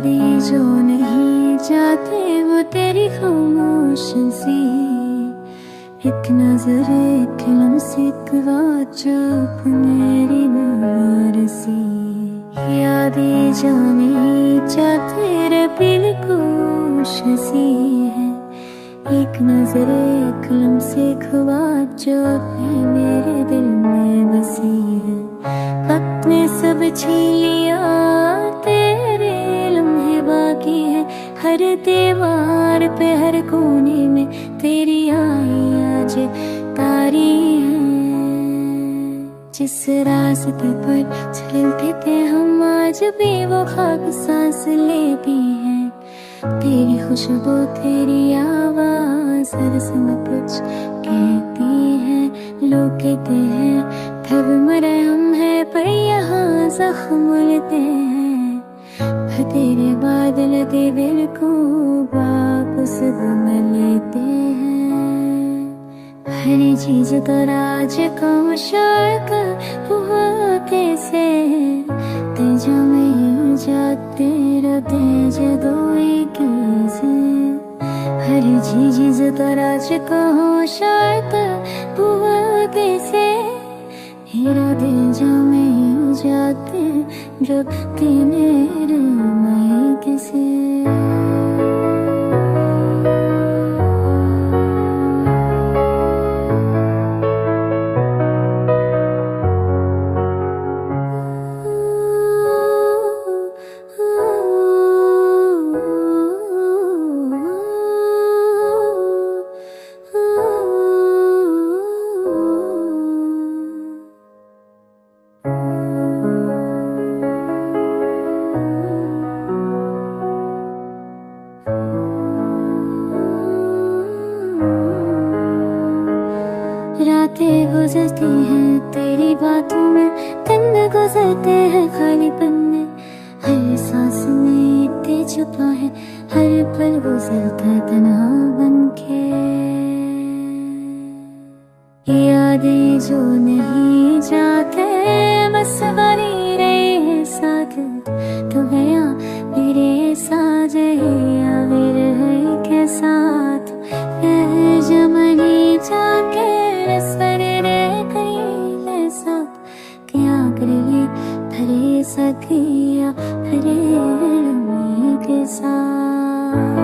यादें जो नहीं जाते वो तेरी खामोश सी, एक नजर एक लम्से एक वाचक मेरी नारसी। यादें जो नहीं जाते रे बिल्कुश सी है, एक नजर एक लम्से एक वाचक मेरे दिल में बसी है। वक्त ने सब छीन लिया तेरे लम्हे बाकी है, हर दीवार पे हर कोने में तेरी आई आज तारी है। जिस रास्ते पर चलते थे हम आज भी वो खाक सांस लेती है, तेरी खुशबू तेरी आवाज हर समय कुछ कहती है। लोग कहते हैं कब मरे हम हैं, पर यहाँ जख्म लेते हैं, पर तेरे बादल दे दिल को वापस बना लेते हैं। हर चीज तो राज को शौक हुआ कैसे, तेज में जाते रहते जदो कैसे। हर चीज तो राज को शौक हुआ कैसे, हीरा दे जामे जाते जब तेरे मैं किसे। रातें गुजरती हैं तेरी बातों में, दिन गुजरते हैं खालीपन में, हर सांस में इतने छुपा है, हर पल गुजरता है तन्हा बनके। यादें जो नहीं जाते बस बनी रही है साथ, तो गया मेरे साथ या मेरे के साथ जमनी जाके भरे सकिया भरे के साथ।